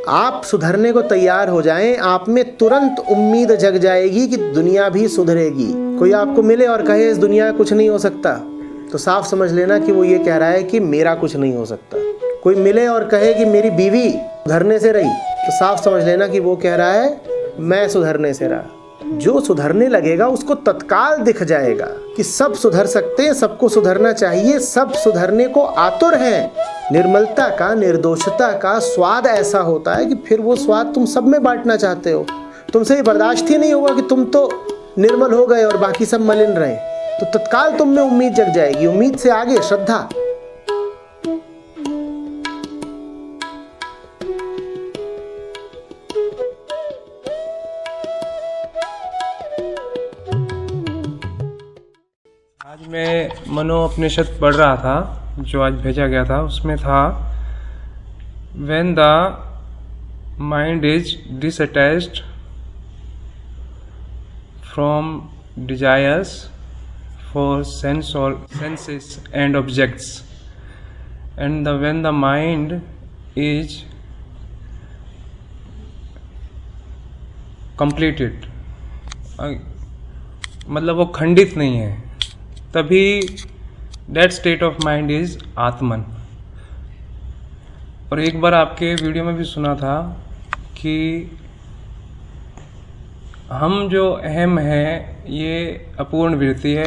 आप सुधरने को तैयार हो जाएं, आप में तुरंत उम्मीद जग जाएगी कि दुनिया भी सुधरेगी। कोई आपको मिले और कहे इस दुनिया में कुछ नहीं हो सकता, तो साफ समझ लेना कि वो ये कह रहा है कि मेरा कुछ नहीं हो सकता। कोई मिले और कहे कि मेरी बीवी सुधरने से रही, तो साफ समझ लेना कि वो कह रहा है मैं सुधरने से रहा। जो सुधरने लगेगा उसको तत्काल दिख जाएगा कि सब सुधर सकते हैं, सबको सुधरना चाहिए, सब सुधरने को आतुर हैं। निर्मलता का, निर्दोषता का स्वाद ऐसा होता है कि फिर वो स्वाद तुम सब में बांटना चाहते हो। तुमसे ये बर्दाश्त ही नहीं होगा कि तुम तो निर्मल हो गए और बाकी सब मलिन रहे। तो तत्काल तुम में उम्मीद जग जाएगी। उम्मीद से आगे श्रद्धा। आज मैं मनोपनिषद पढ़ रहा था, जो आज भेजा गया था। उसमें था when the mind is disattached from desires for senses and objects, and when the mind is completed, मतलब वो खंडित नहीं है, तभी that state of mind is आत्मन। और एक बार आपके वीडियो में भी सुना था कि हम जो अहम है ये अपूर्ण वृत्ति है,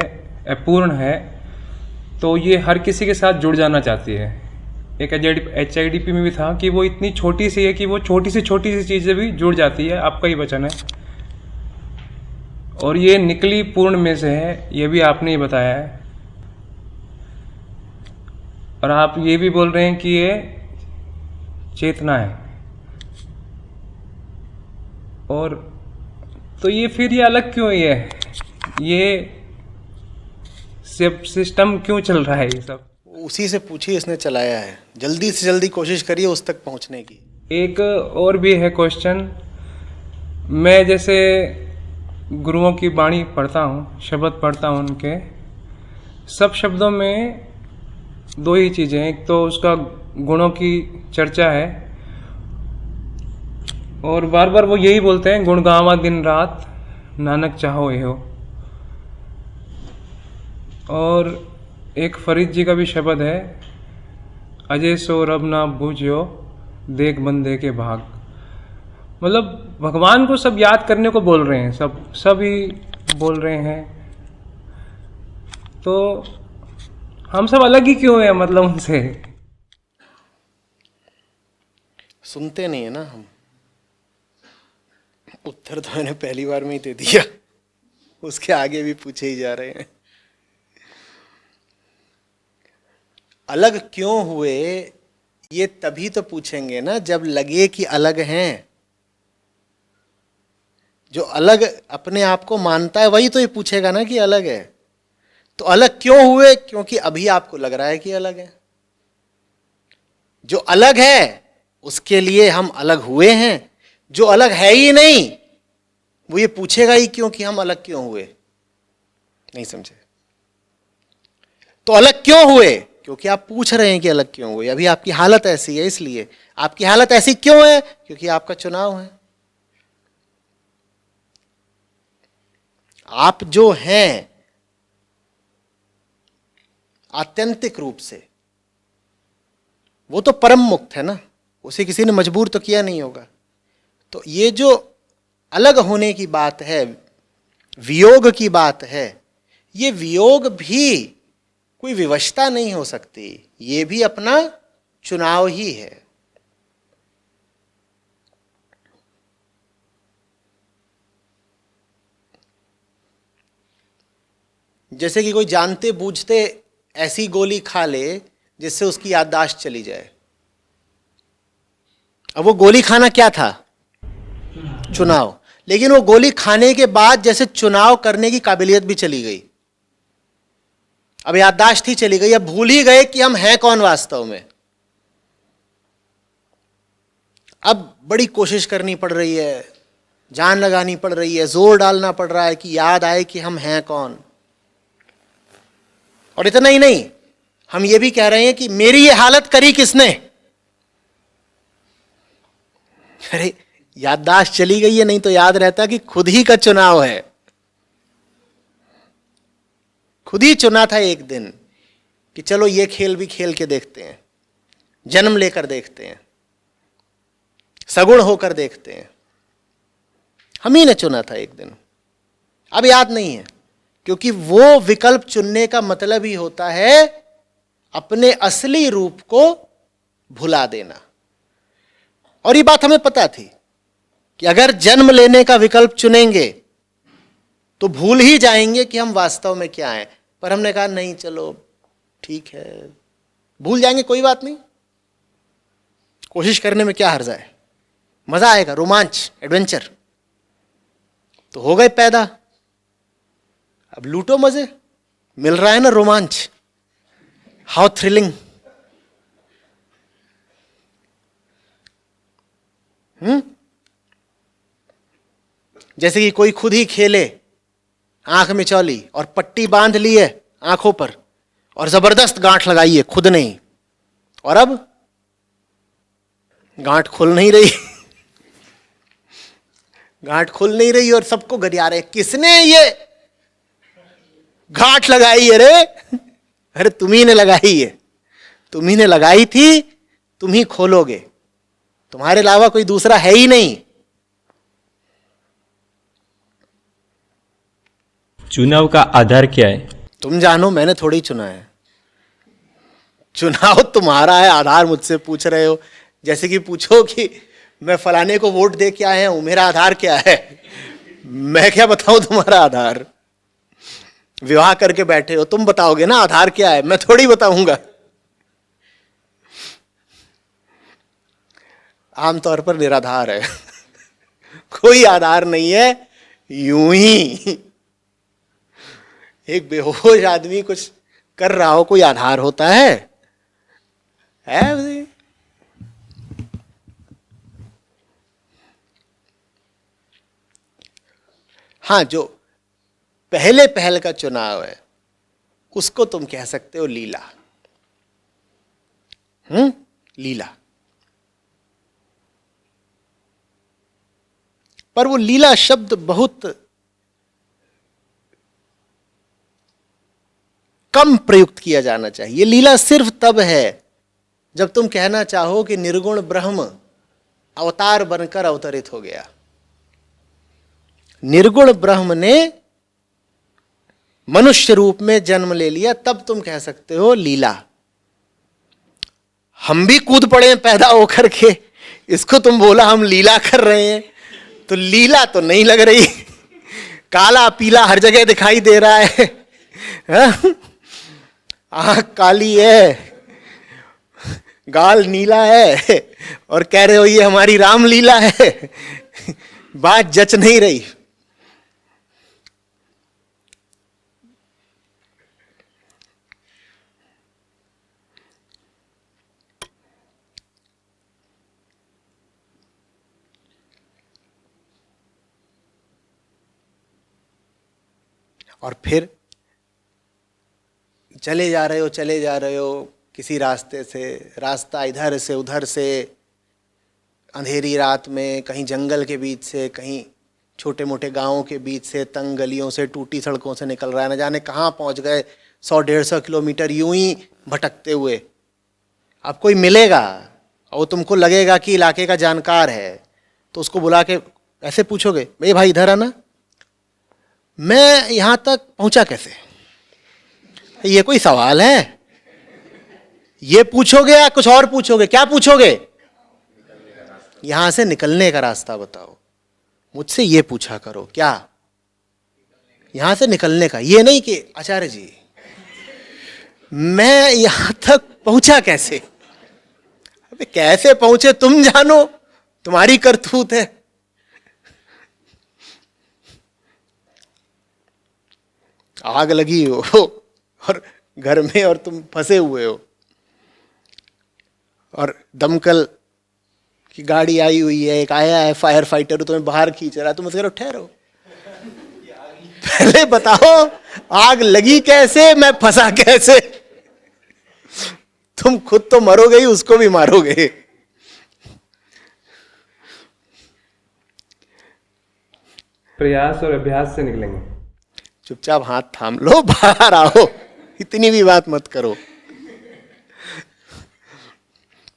अपूर्ण है, तो ये हर किसी के साथ जुड़ जाना चाहती है। एक HIDP में भी था कि वो इतनी छोटी सी है कि वो छोटी सी चीज़ें भी जुड़ जाती है। आपका ही वचन है, और ये निकली पूर्ण में से है, ये भी आपने ही बताया है। और आप ये भी बोल रहे हैं कि ये चेतना है, और तो ये फिर ये अलग क्यों है? ये सिस्टम क्यों चल रहा है? ये सब उसी से पूछिए, इसने चलाया है। जल्दी से जल्दी कोशिश करिए उस तक पहुंचने की। एक और भी है क्वेश्चन। मैं जैसे गुरुओं की वाणी पढ़ता हूँ, शब्द पढ़ता हूँ, उनके सब शब्दों में दो ही चीज़ें हैं। एक तो उसका गुणों की चर्चा है, और बार बार वो यही बोलते हैं, गुण गावा दिन रात नानक चाहो एहो। और एक फरीद जी का भी शब्द है, अजय सो रब ना बूझो देख बंदे के भाग। मतलब भगवान को सब याद करने को बोल रहे हैं, सब ही बोल रहे हैं। तो हम सब अलग ही क्यों है मतलब उनसे? सुनते नहीं है ना हम। उत्तर तो मैंने पहली बार में ही दे दिया, उसके आगे भी पूछे ही जा रहे हैं। अलग क्यों हुए ये तभी तो पूछेंगे ना जब लगे कि अलग हैं। जो अलग अपने आप को मानता है वही तो ये पूछेगा ना कि अलग है। तो अलग क्यों हुए? क्योंकि अभी आपको लग रहा है कि अलग है। जो अलग है उसके लिए हम अलग हुए हैं। जो अलग है ही नहीं वो ये पूछेगा ही क्यों कि हम अलग क्यों हुए। नहीं समझे? तो अलग क्यों हुए? क्योंकि आप पूछ रहे हैं कि अलग क्यों हुए। अभी आपकी हालत ऐसी है, इसलिए। आपकी हालत ऐसी क्यों है? क्योंकि आपका चुनाव है। आप जो हैं आत्यंतिक रूप से, वो तो परम मुक्त है ना, उसे किसी ने मजबूर तो किया नहीं होगा। तो ये जो अलग होने की बात है, वियोग की बात है, ये वियोग भी कोई विवशता नहीं हो सकती, ये भी अपना चुनाव ही है। जैसे कि कोई जानते बूझते ऐसी गोली खा ले जिससे उसकी याददाश्त चली जाए। अब वो गोली खाना क्या था? चुनाव। लेकिन वो गोली खाने के बाद जैसे चुनाव करने की काबिलियत भी चली गई, अब याददाश्त ही चली गई, अब भूल ही गए कि हम हैं कौन वास्तव में। अब बड़ी कोशिश करनी पड़ रही है, जान लगानी पड़ रही है, जोर डालना पड़ रहा है कि याद आए कि हम हैं कौन। और इतना ही नहीं, हम ये भी कह रहे हैं कि मेरी ये हालत करी किसने? अरे याददाश्त चली गई है, नहीं तो याद रहता कि खुद ही का चुनाव है। खुद ही चुना था एक दिन कि चलो ये खेल भी खेल के देखते हैं, जन्म लेकर देखते हैं, सगुण होकर देखते हैं। हम ही ने चुना था एक दिन, अब याद नहीं है, क्योंकि वो विकल्प चुनने का मतलब ही होता है अपने असली रूप को भुला देना। और ये बात हमें पता थी कि अगर जन्म लेने का विकल्प चुनेंगे तो भूल ही जाएंगे कि हम वास्तव में क्या हैं। पर हमने कहा नहीं, चलो ठीक है, भूल जाएंगे, कोई बात नहीं, कोशिश करने में क्या हर्जा है, मजा आएगा, रोमांच, एडवेंचर। तो हो गए पैदा, अब लूटो मजे, मिल रहा है ना रोमांच, हाउ थ्रिलिंग। जैसे कि कोई खुद ही खेले, आंख मिचौली और पट्टी बांध ली है आंखों पर और जबरदस्त गांठ लगाई है खुद नहीं, और अब गांठ खुल नहीं रही गांठ खुल नहीं रही और सबको गरिया रहे, किसने ये गांठ लगाई है रे? अरे तुम्ही ने लगाई है, तुम्ही ने लगाई थी, तुम ही खोलोगे, तुम्हारे अलावा कोई दूसरा है ही नहीं। चुनाव का आधार क्या है? तुम जानो, मैंने थोड़ी चुना है। चुनाव तुम्हारा है, आधार मुझसे पूछ रहे हो। जैसे कि पूछो कि मैं फलाने को वोट दे के आया हूं, मेरा आधार क्या है? मैं क्या बताऊं तुम्हारा आधार? विवाह करके बैठे हो, तुम बताओगे ना आधार क्या है, मैं थोड़ी बताऊंगा। आमतौर पर निराधार है कोई आधार नहीं है। यूं ही एक बेहोश आदमी कुछ कर रहा हो, कोई आधार होता है? हाँ, जो पहले पहल का चुनाव है उसको तुम कह सकते हो लीला। लीला। पर वो लीला शब्द बहुत कम प्रयुक्त किया जाना चाहिए। लीला सिर्फ तब है जब तुम कहना चाहो कि निर्गुण ब्रह्म अवतार बनकर अवतरित हो गया। निर्गुण ब्रह्म ने मनुष्य रूप में जन्म ले लिया, तब तुम कह सकते हो लीला। हम भी कूद पड़े पैदा होकर के, इसको तुम बोला हम लीला कर रहे हैं, तो लीला तो नहीं लग रही। काला पीला हर जगह दिखाई दे रहा है, आंख काली है, गाल नीला है, और कह रहे हो ये हमारी रामलीला है। बात जच नहीं रही। और फिर चले जा रहे हो किसी रास्ते से, रास्ता इधर से उधर से, अंधेरी रात में, कहीं जंगल के बीच से, कहीं छोटे मोटे गांवों के बीच से, तंग गलियों से, टूटी सड़कों से निकल रहा है, न जाने कहाँ पहुंच गए, 100-150 किलोमीटर यूं ही भटकते हुए। अब कोई मिलेगा और तुमको लगेगा कि इलाके का जानकार है, तो उसको बुला के ऐसे पूछोगे, भाई भाई इधर आना, मैं यहां तक पहुंचा कैसे? ये कोई सवाल है? ये पूछोगे या कुछ और पूछोगे? क्या पूछोगे? यहां से निकलने का रास्ता बताओ। मुझसे ये पूछा करो, क्या यहां से निकलने का, ये नहीं कि आचार्य जी मैं यहां तक पहुंचा कैसे। अबे कैसे पहुंचे तुम जानो, तुम्हारी करतूत है। आग लगी हो और घर में, और तुम फंसे हुए हो, और दमकल की गाड़ी आई हुई है, एक आया है फायर फाइटर, तुम्हें बाहर खींच रहा है, तुम कह रहे हो ठहरो, पहले बताओ आग लगी कैसे, मैं फंसा कैसे। तुम खुद तो मरोगे ही, उसको भी मारोगे। प्रयास और अभ्यास से निकलेंगे। चुपचाप हाथ थाम लो, बाहर आओ, इतनी भी बात मत करो।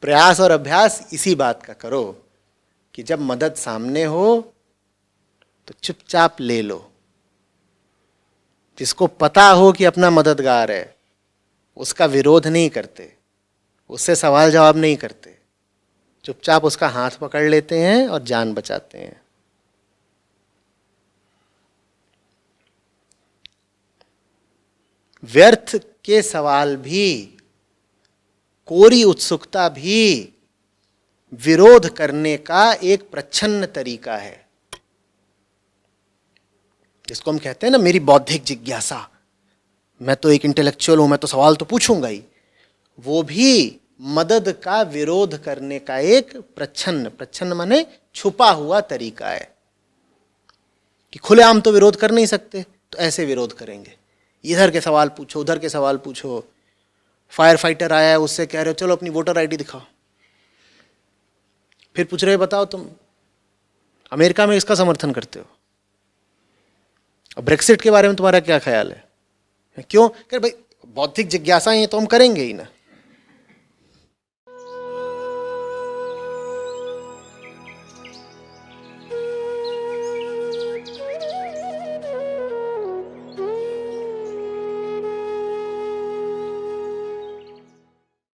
प्रयास और अभ्यास इसी बात का करो कि जब मदद सामने हो तो चुपचाप ले लो। जिसको पता हो कि अपना मददगार है उसका विरोध नहीं करते, उससे सवाल जवाब नहीं करते, चुपचाप उसका हाथ पकड़ लेते हैं और जान बचाते हैं। व्यर्थ के सवाल भी, कोरी उत्सुकता भी विरोध करने का एक प्रच्छन्न तरीका है, जिसको हम कहते हैं ना मेरी बौद्धिक जिज्ञासा, मैं तो एक इंटेलेक्चुअल हूं, मैं तो सवाल तो पूछूंगा ही। वो भी मदद का विरोध करने का एक प्रच्छन्न माने छुपा हुआ तरीका है कि खुलेआम तो विरोध कर नहीं सकते, तो ऐसे विरोध करेंगे। इधर के सवाल पूछो, उधर के सवाल पूछो। फायर फाइटर आया है, उससे कह रहे हो चलो अपनी वोटर आईडी दिखाओ, फिर पूछ रहे बताओ तुम अमेरिका में इसका समर्थन करते हो, और ब्रेक्सिट के बारे में तुम्हारा क्या ख्याल है? क्यों? कह भाई बौद्धिक जिज्ञासा ये तो हम करेंगे ही ना।